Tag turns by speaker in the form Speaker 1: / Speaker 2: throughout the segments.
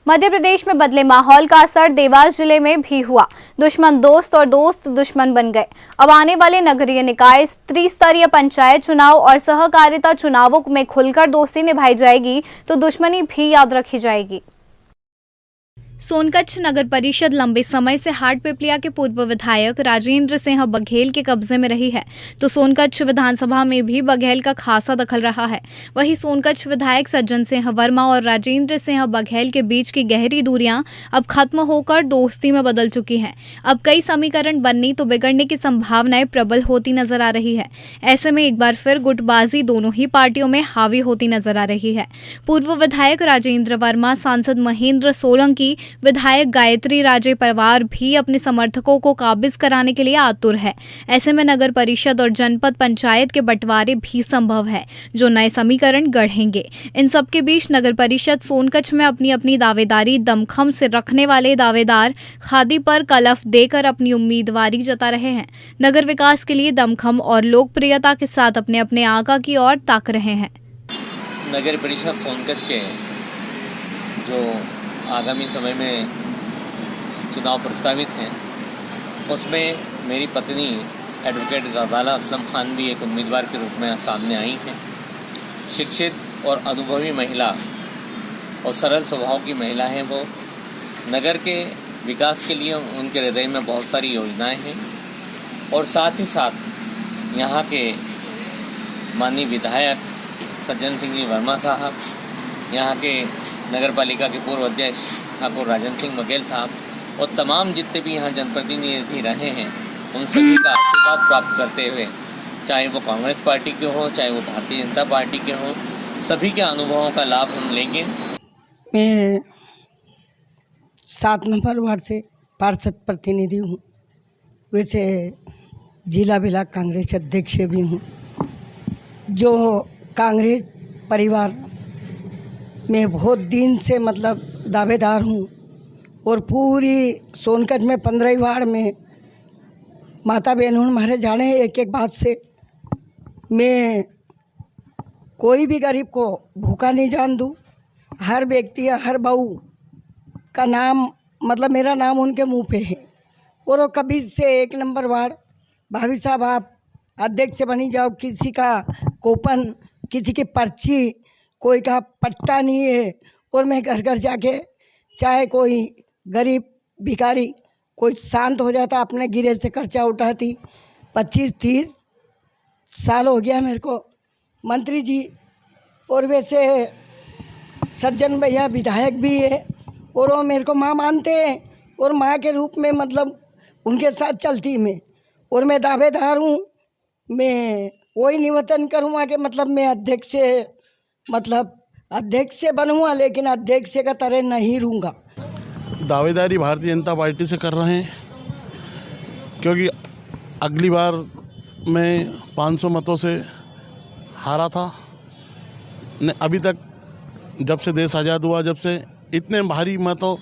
Speaker 1: मध्य प्रदेश में बदले माहौल का असर देवास जिले में भी हुआ। दुश्मन दोस्त और दोस्त दुश्मन बन गए। अब आने वाले नगरीय निकाय, त्रिस्तरीय पंचायत चुनाव और सहकारिता चुनावों में खुलकर दोस्ती निभाई जाएगी तो दुश्मनी भी याद रखी जाएगी। सोनकच्छ नगर परिषद लंबे समय से हाटपिपलिया के पूर्व विधायक राजेंद्र सिंह बघेल के कब्जे में रही है, तो सोनकच्छ विधानसभा में भी बघेल का खासा दखल रहा है। वहीं सोनकच्छ विधायक सज्जन सिंह वर्मा और राजेंद्र सिंह बघेल के बीच की गहरी दूरियां अब खत्म होकर दोस्ती में बदल चुकी हैं। अब कई समीकरण बनने तो बिगड़ने की संभावनाएं प्रबल होती नजर आ रही है। ऐसे में एक बार फिर गुटबाजी दोनों ही पार्टियों में हावी होती नजर आ रही है। पूर्व विधायक राजेंद्र वर्मा, सांसद महेंद्र सोलंकी, विधायक गायत्री राजे परिवार भी अपने समर्थकों को काबिज कराने के लिए आतुर है। ऐसे में नगर परिषद और जनपद पंचायत के बंटवारे भी संभव है, जो नए समीकरण गढ़ेंगे। इन सब के बीच नगर परिषद सोनकच्छ में अपनी अपनी दावेदारी दमखम से रखने वाले दावेदार खादी पर कलफ देकर अपनी उम्मीदवारी जता रहे हैं। नगर विकास के लिए दमखम और लोकप्रियता के साथ अपने अपने आका की ओर ताक रहे हैं।
Speaker 2: नगर परिषद सोनकच्छ के जो आगामी समय में चुनाव प्रस्तावित हैं, उसमें मेरी पत्नी एडवोकेट गजाला असलम खान भी एक उम्मीदवार के रूप में सामने आई हैं। शिक्षित और अनुभवी महिला और सरल स्वभाव की महिला हैं वो। नगर के विकास के लिए उनके हृदय में बहुत सारी योजनाएं हैं और साथ ही साथ यहाँ के माननीय विधायक सज्जन सिंह जी वर्मा साहब, यहाँ के नगर पालिका के पूर्व अध्यक्ष ठाकुर राजन सिंह बघेल साहब और तमाम जितने भी यहाँ जनप्रतिनिधि रहे हैं, उन सभी का आशीर्वाद प्राप्त करते हुए, चाहे वो कांग्रेस पार्टी के हों, चाहे वो भारतीय जनता पार्टी के हों, सभी के अनुभवों का लाभ हम लेंगे।
Speaker 3: मैं 7 नंबर वार्ड से पार्षद प्रतिनिधि हूँ। वैसे जिला ब्लॉक कांग्रेस अध्यक्ष भी हूँ। जो कांग्रेस परिवार मैं बहुत दिन से मतलब दावेदार हूँ और पूरी सोनकच्छ में 15 वार्ड में माता बहनों हमारे जाने एक एक बात से मैं कोई भी गरीब को भूखा नहीं जान दूँ। हर व्यक्ति हर बहू का नाम मतलब मेरा नाम उनके मुंह पे है और वो कभी से 1 नंबर वार्ड भाभी साहब आप अध्यक्ष बनी जाओ, किसी का कूपन, किसी की पर्ची, कोई का पट्टा नहीं है और मैं घर घर जाके चाहे कोई गरीब भिखारी कोई शांत हो जाता, अपने गिरे से खर्चा उठाती। 25-30 साल हो गया मेरे को मंत्री जी। और वैसे सज्जन भैया विधायक भी है और वो मेरे को माँ मानते हैं और माँ के रूप में मतलब उनके साथ चलती मैं और मैं दावेदार हूँ। मैं वही निवेदन करूँगा कि मतलब मैं अध्यक्ष से बनूँगा, लेकिन अध्यक्ष का तरह नहीं रहूँगा।
Speaker 4: दावेदारी भारतीय जनता पार्टी से कर रहे हैं, क्योंकि अगली बार मैं 500 मतों से हारा था। अभी तक जब से देश आज़ाद हुआ, जब से इतने भारी मतों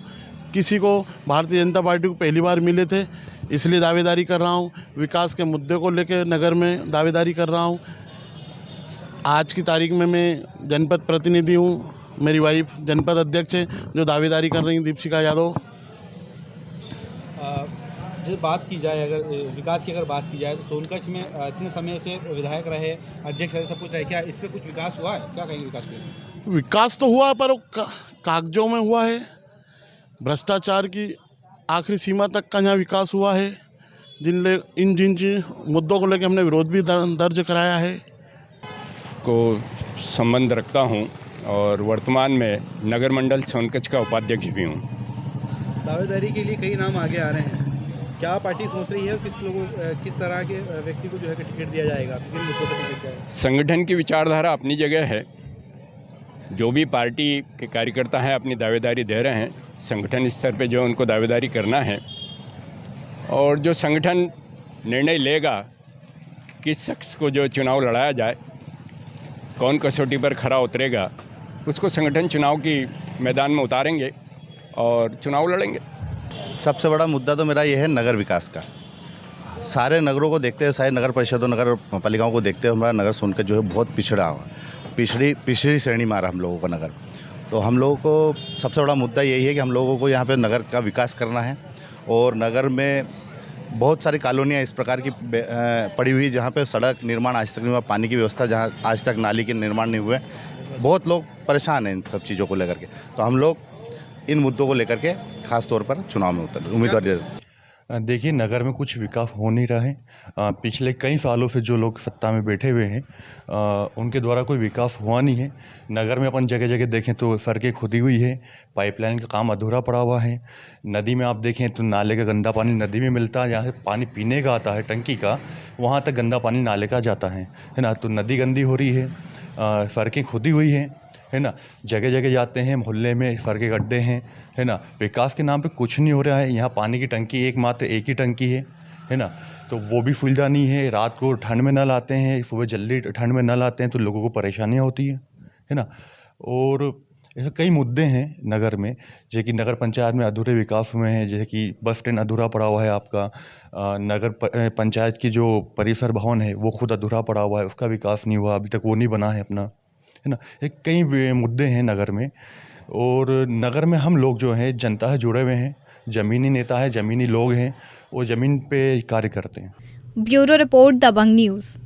Speaker 4: किसी को भारतीय जनता पार्टी को पहली बार मिले थे, इसलिए दावेदारी कर रहा हूँ। विकास के मुद्दे को लेकर नगर में दावेदारी कर रहा हूँ। आज की तारीख में मैं जनपद प्रतिनिधि हूँ। मेरी वाइफ जनपद अध्यक्ष है जो दावेदारी कर रही हैं, दीपशिखा यादव।
Speaker 5: जो बात की जाए, अगर विकास की अगर बात की जाए तो सोनकच्छ में इतने समय से विधायक रहे, अध्यक्ष रहे, सब कुछ रहे, क्या इस पर कुछ विकास हुआ है? क्या कहेंगे विकास पे?
Speaker 4: विकास तो हुआ पर कागजों में हुआ है। भ्रष्टाचार की आखिरी सीमा तक का यहाँ विकास हुआ है। जिन मुद्दों को लेकर हमने विरोध भी दर्ज कराया है
Speaker 6: को संबंध रखता हूं और वर्तमान में नगर मंडल सोनकच्छ का उपाध्यक्ष भी हूं।
Speaker 5: दावेदारी के लिए कई नाम आगे आ रहे हैं, क्या पार्टी सोच रही है? किस तरह के व्यक्ति को जो है टिकट दिया जाएगा?
Speaker 6: संगठन की विचारधारा अपनी जगह है। जो भी पार्टी के कार्यकर्ता हैं अपनी दावेदारी दे रहे हैं, संगठन स्तर पे जो उनको दावेदारी करना है और जो संगठन निर्णय लेगा किस शख्स को जो चुनाव लड़ाया जाए, कौन कसौटी पर खरा उतरेगा, उसको संगठन चुनाव की मैदान में उतारेंगे और चुनाव लड़ेंगे।
Speaker 7: सबसे बड़ा मुद्दा तो मेरा ये है नगर विकास का। सारे नगरों को देखते हुए, सारे नगर परिषदों, नगर पालिकाओं को देखते हुए हमारा नगर सोनकच्छ जो है बहुत पिछड़ा हुआ, पिछड़ी श्रेणी में आ रहा हम लोगों का नगर। तो हम लोगों को सबसे बड़ा मुद्दा यही है कि हम लोगों को यहाँ पे नगर का विकास करना है और नगर में बहुत सारी कॉलोनियाँ इस प्रकार की पड़ी हुई जहाँ पे सड़क निर्माण आज तक नहीं हुआ, पानी की व्यवस्था जहाँ आज तक नाली के निर्माण नहीं हुए, बहुत लोग परेशान हैं इन सब चीज़ों को लेकर के। तो हम लोग इन मुद्दों को लेकर के खास तौर पर चुनाव में उम्मीदवार।
Speaker 8: देखिए, नगर में कुछ विकास हो नहीं रहा है। पिछले कई सालों से जो लोग सत्ता में बैठे हुए हैं उनके द्वारा कोई विकास हुआ नहीं है। नगर में अपन जगह जगह देखें तो सड़कें खुदी हुई है, पाइपलाइन का काम अधूरा पड़ा हुआ है। नदी में आप देखें तो नाले का गंदा पानी नदी में मिलता है, जहाँ से पानी पीने का आता है टंकी का, वहाँ तक गंदा पानी नाले का जाता है ना। तो नदी गंदी हो रही है, सड़कें खुदी हुई हैं, है ना। जगह जगह जाते हैं, मोहल्ले में सड़कें गड्ढे हैं, है ना। विकास के नाम पे कुछ नहीं हो रहा है। यहाँ पानी की टंकी एकमात्र एक ही टंकी है ना। तो वो भी सुविधा नहीं है। रात को ठंड में नल आते हैं, सुबह जल्दी ठंड में नल आते हैं तो लोगों को परेशानियाँ होती है ना। और ऐसे कई मुद्दे हैं नगर में, जैसे कि नगर पंचायत में अधूरे विकास हुए हैं। जैसे कि बस स्टैंड अधूरा पड़ा हुआ है आपका, नगर पंचायत की जो परिसर भवन है वो खुद अधूरा पड़ा हुआ है, उसका विकास नहीं हुआ, अभी तक वो नहीं बना है अपना, है ना। एक कई मुद्दे हैं नगर में। और नगर में हम लोग जो हैं जनता से जुड़े हुए हैं, ज़मीनी नेता है, ज़मीनी लोग हैं, वो ज़मीन पे कार्य करते हैं।
Speaker 1: ब्यूरो रिपोर्ट, दबंग न्यूज़।